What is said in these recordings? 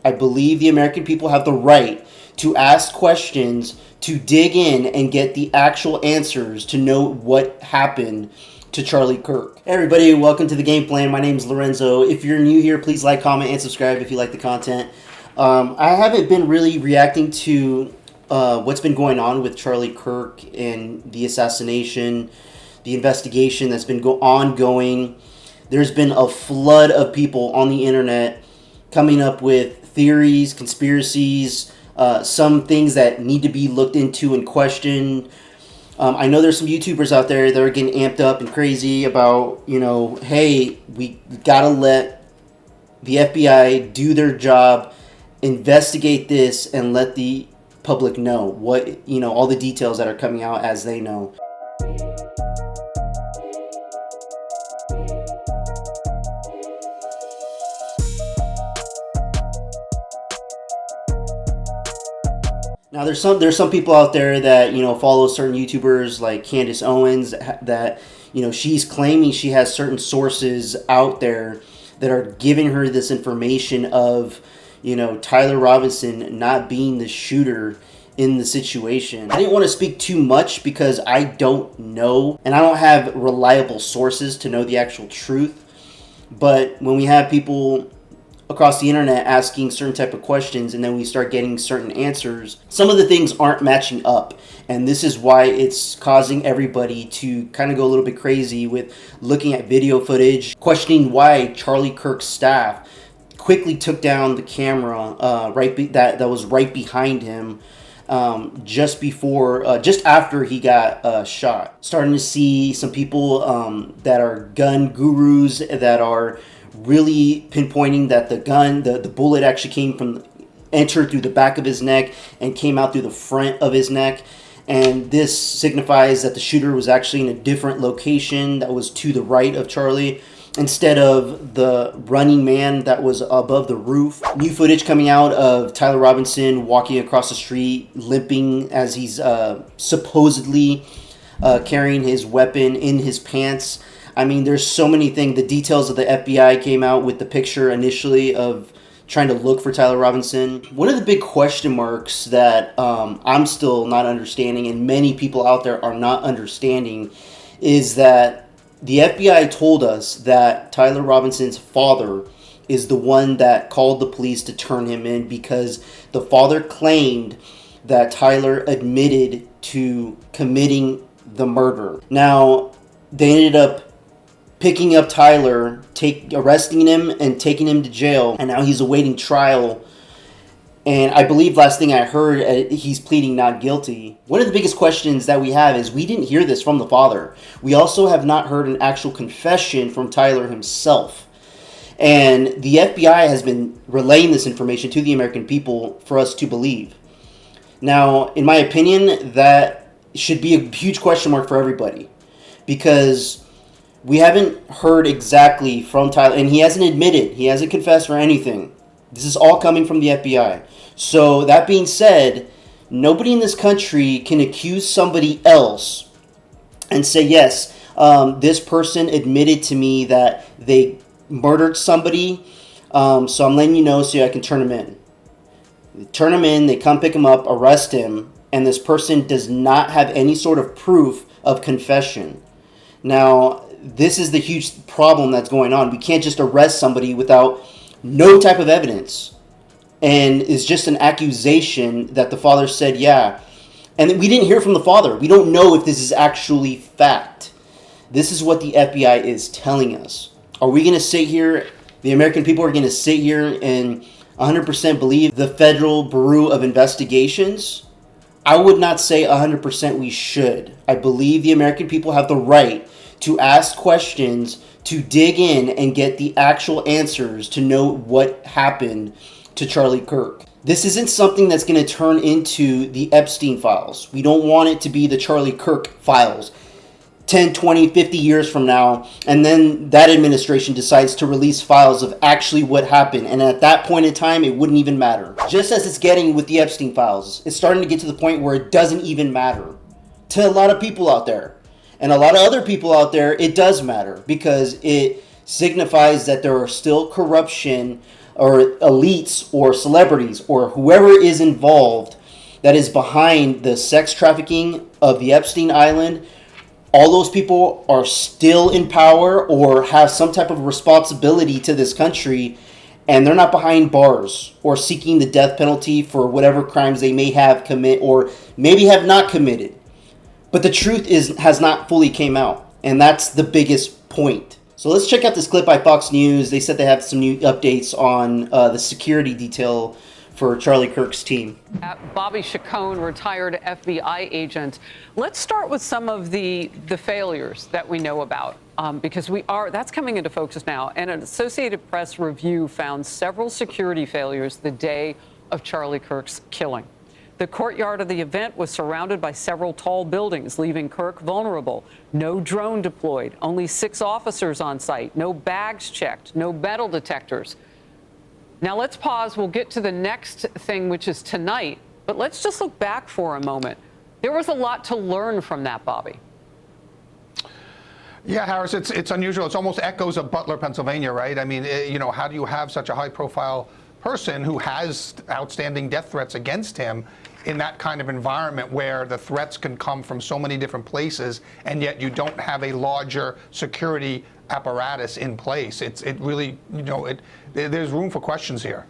I believe the American people have the right to ask questions, to dig in and get the actual answers, to know what happened to Charlie Kirk. Hey everybody, welcome to The Game Plan. My name is Lorenzo. If you're new here, please like, comment, and subscribe if you like the content. I haven't been really reacting to what's been going on with Charlie Kirk and the assassination, the investigation that's been ongoing. There's been a flood of people on the internet coming up with theories, conspiracies, some things that need to be looked into and questioned. I know there's some YouTubers out there that are getting amped up and crazy about, hey, we gotta let the FBI do their job, investigate this, and let the public know what, all the details that are coming out as they know. Now there's some people out there that follow certain YouTubers like Candace Owens that she's claiming she has certain sources out there that are giving her this information of Tyler Robinson not being the shooter in the situation. I didn't want to speak too much because I don't know and I don't have reliable sources to know the actual truth. But when we have people across the internet asking certain type of questions and then we start getting certain answers, some of the things aren't matching up, and this is why it's causing everybody to kind of go a little bit crazy with looking at video footage, questioning why Charlie Kirk's staff quickly took down the camera that was right behind him just after he got shot. Starting to see some people that are gun gurus that are really pinpointing that the bullet actually entered through the back of his neck and came out through the front of his neck. And this signifies that the shooter was actually in a different location that was to the right of Charlie instead of the running man that was above the roof. New footage coming out of Tyler Robinson walking across the street, limping as he's supposedly carrying his weapon in his pants. I mean, there's so many things. The details of the FBI came out with the picture initially of trying to look for Tyler Robinson. One of the big question marks that I'm still not understanding, and many people out there are not understanding, is that the FBI told us that Tyler Robinson's father is the one that called the police to turn him in because the father claimed that Tyler admitted to committing the murder. Now, they ended up picking up Tyler, arresting him and taking him to jail, and now he's awaiting trial. And I believe last thing I heard, he's pleading not guilty. One of the biggest questions that we have is we didn't hear this from the father. We also have not heard an actual confession from Tyler himself. And the FBI has been relaying this information to the American people for us to believe. Now, in my opinion, that should be a huge question mark for everybody, because we haven't heard exactly from Tyler, and he hasn't admitted, he hasn't confessed or anything. This is all coming from the FBI. So that being said, nobody in this country can accuse somebody else and say, yes, this person admitted to me that they murdered somebody, so I'm letting you know so I can turn him in. They turn him in, they come pick him up, arrest him, and this person does not have any sort of proof of confession. Now, this is the huge problem that's going on. We can't just arrest somebody without no type of evidence. And it's just an accusation that the father said, yeah. And we didn't hear from the father. We don't know if this is actually fact. This is what the FBI is telling us. Are we going to sit here, the American people are going to sit here and 100% believe the Federal Bureau of Investigations? I would not say 100% we should. I believe the American people have the right to ask questions, to dig in and get the actual answers, to know what happened to Charlie Kirk. This isn't something that's going to turn into the Epstein files. We don't want it to be the Charlie Kirk files 10, 20, 50 years from now, and then that administration decides to release files of actually what happened, and at that point in time, it wouldn't even matter. Just as it's getting with the Epstein files, it's starting to get to the point where it doesn't even matter to a lot of people out there. And a lot of other people out there, it does matter because it signifies that there are still corruption or elites or celebrities or whoever is involved that is behind the sex trafficking of the Epstein Island, all those people are still in power or have some type of responsibility to this country, and they're not behind bars or seeking the death penalty for whatever crimes they may have commit or maybe have not committed. But the truth has not fully came out, and that's the biggest point. So let's check out this clip by Fox News. They said they have some new updates on the security detail for Charlie Kirk's team. Bobby Chacon, retired FBI agent. Let's start with some of the failures that we know about, because that's coming into focus now. And an Associated Press review found several security failures the day of Charlie Kirk's killing. The courtyard of the event was surrounded by several tall buildings, leaving Kirk vulnerable. No drone deployed, only 6 officers on site, no bags checked, no metal detectors. Now let's pause. We'll get to the next thing, which is tonight. But let's just look back for a moment. There was a lot to learn from that, Bobby. Yeah, Harris, it's unusual. It's almost echoes of Butler, Pennsylvania, right? I mean, how do you have such a high-profile person who has outstanding death threats against him in that kind of environment where the threats can come from so many different places, and yet you don't have a larger security apparatus in place? It really, there's room for questions here.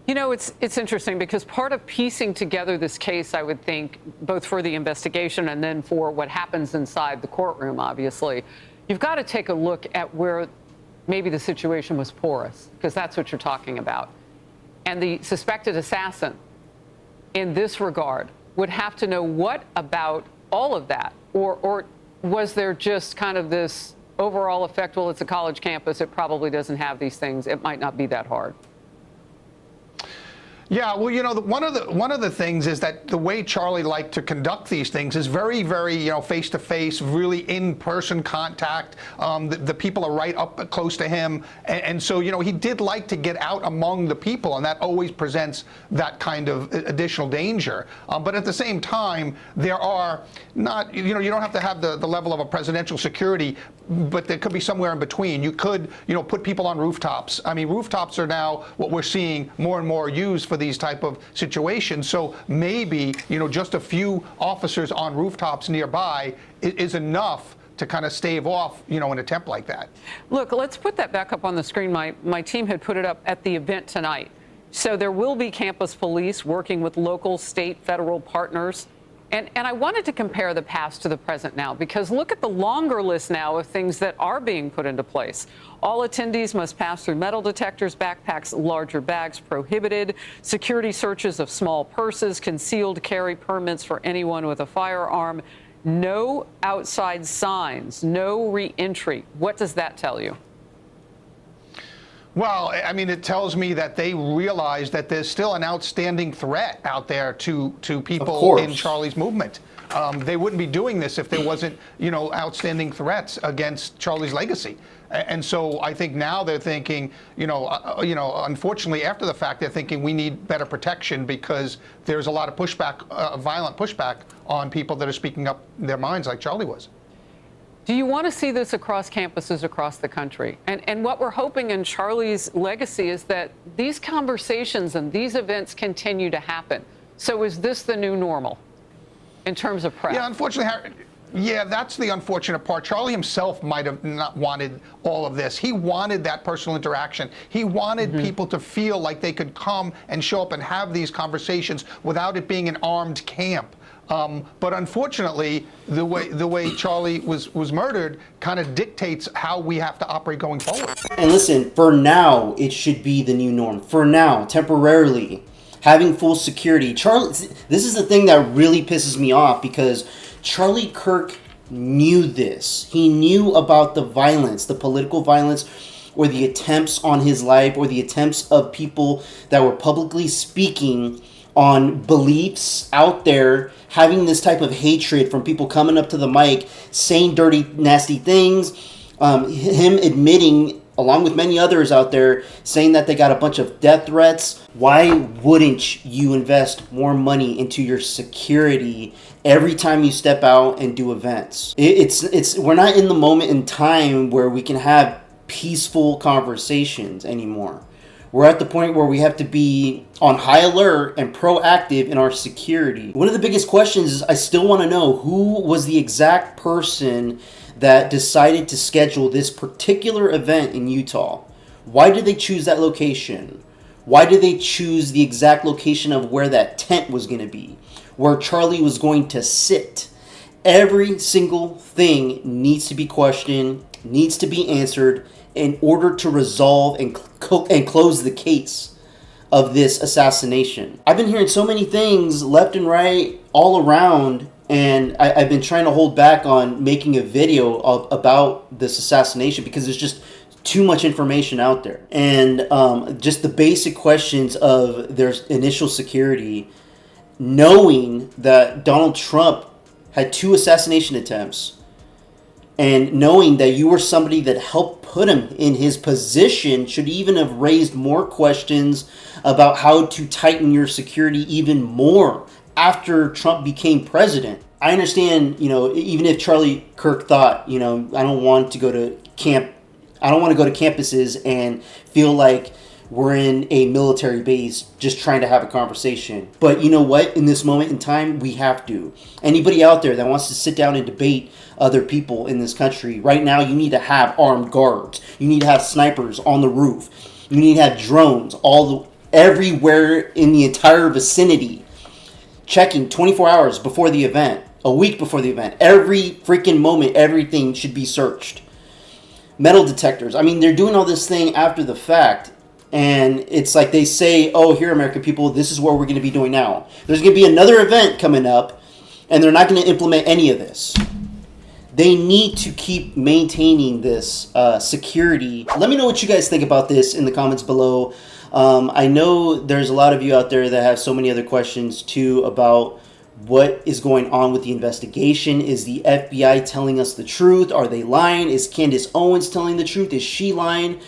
It's interesting because part of piecing together this case, I would think, both for the investigation and then for what happens inside the courtroom, obviously, you've got to take a look at where maybe the situation was porous, because that's what you're talking about. And the suspected assassin, in this regard, would have to know what about all of that, or was there just kind of this overall effect? Well, it's a college campus. It probably doesn't have these things. It might not be that hard. Yeah, well, one of the things is that the way Charlie liked to conduct these things is very, very, face-to-face, really in-person contact. The people are right up close to him. And so, he did like to get out among the people, and that always presents that kind of additional danger. But at the same time, there are not, you don't have to have the level of a presidential security, but there could be somewhere in between. You could, put people on rooftops. I mean, rooftops are now what we're seeing more and more used for these type of situations. So maybe, just a few officers on rooftops nearby is enough to kind of stave off, an attempt like that. Look, let's put that back up on the screen. My team had put it up at the event tonight. So there will be campus police working with local, state, federal partners. And I wanted to compare the past to the present now, because look at the longer list now of things that are being put into place. All attendees must pass through metal detectors, backpacks, larger bags prohibited, security searches of small purses, concealed carry permits for anyone with a firearm, no outside signs, no re-entry. What does that tell you? Well, I mean, it tells me that they realize that there's still an outstanding threat out there to people in Charlie's movement. They wouldn't be doing this if there wasn't, outstanding threats against Charlie's legacy. And so I think now they're thinking, unfortunately, after the fact, they're thinking we need better protection because there's a lot of pushback, violent pushback on people that are speaking up their minds like Charlie was. Do you want to see this across campuses across the country? And what we're hoping in Charlie's legacy is that these conversations and these events continue to happen. So is this the new normal in terms of prep? Yeah, unfortunately, that's the unfortunate part. Charlie himself might have not wanted all of this. He wanted that personal interaction. He wanted people to feel like they could come and show up and have these conversations without it being an armed camp. But unfortunately, the way Charlie was murdered kind of dictates how we have to operate going forward. And listen, for now, it should be the new norm. For now, temporarily, having full security. This is the thing that really pisses me off, because Charlie Kirk knew this. He knew about the violence, the political violence, or the attempts on his life, or the attempts of people that were publicly speaking on beliefs out there, having this type of hatred from people coming up to the mic, saying dirty, nasty things, him admitting, along with many others out there, saying that they got a bunch of death threats. Why wouldn't you invest more money into your security every time you step out and do events? We're not in the moment in time where we can have peaceful conversations anymore. We're at the point where we have to be on high alert and proactive in our security. One of the biggest questions is I still want to know who was the exact person that decided to schedule this particular event in Utah. Why did they choose that location? Why did they choose the exact location of where that tent was going to be, where Charlie was going to sit? Every single thing needs to be questioned, needs to be answered in order to resolve and close the case of this assassination. I've been hearing so many things left and right, all around, and I've been trying to hold back on making a video about this assassination because there's just too much information out there. And just the basic questions of their initial security, knowing that Donald Trump had 2 assassination attempts, and knowing that you were somebody that helped put him in his position should even have raised more questions about how to tighten your security even more after Trump became president. I understand, even if Charlie Kirk thought, I don't want to go to campuses and feel like we're in a military base just trying to have a conversation. But you know what? In this moment in time, we have to. Anybody out there that wants to sit down and debate other people in this country, right now you need to have armed guards. You need to have snipers on the roof. You need to have drones everywhere in the entire vicinity, checking 24 hours before the event, a week before the event. Every freaking moment, everything should be searched. Metal detectors. I mean, they're doing all this thing after the fact. And it's like they say, oh, here, American people, this is what we're going to be doing now. There's going to be another event coming up, and they're not going to implement any of this. They need to keep maintaining this security. Let me know what you guys think about this in the comments below. I know there's a lot of you out there that have so many other questions, too, about what is going on with the investigation. Is the FBI telling us the truth? Are they lying? Is Candace Owens telling the truth? Is she lying?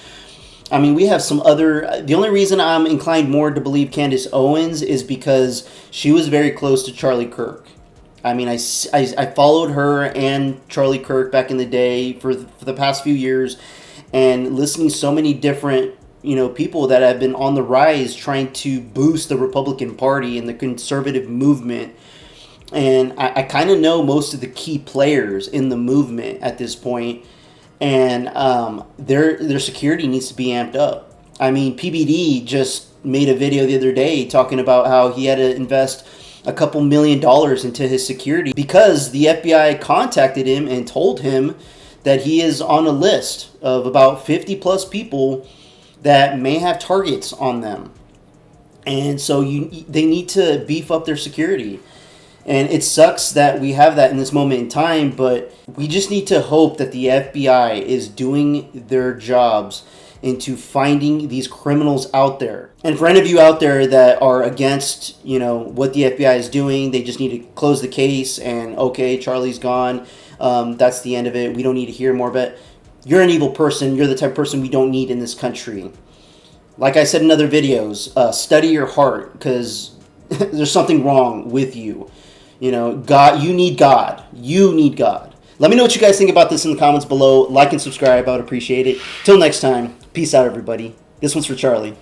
I mean, we have some other... The only reason I'm inclined more to believe Candace Owens is because she was very close to Charlie Kirk. I mean, I followed her and Charlie Kirk back in the day for the past few years, and listening to so many different, people that have been on the rise trying to boost the Republican Party and the conservative movement. And I kind of know most of the key players in the movement at this point. And their security needs to be amped up. I mean, PBD just made a video the other day talking about how he had to invest a couple $1 million into his security because the FBI contacted him and told him that he is on a list of about 50 plus people that may have targets on them. And so they need to beef up their security. And it sucks that we have that in this moment in time, but we just need to hope that the FBI is doing their jobs into finding these criminals out there. And for any of you out there that are against, what the FBI is doing, they just need to close the case and, okay, Charlie's gone. That's the end of it. We don't need to hear more. But you're an evil person. You're the type of person we don't need in this country. Like I said in other videos, study your heart because there's something wrong with you. God, you need God. You need God. Let me know what you guys think about this in the comments below. Like and subscribe. I would appreciate it. Till next time, peace out, everybody. This one's for Charlie.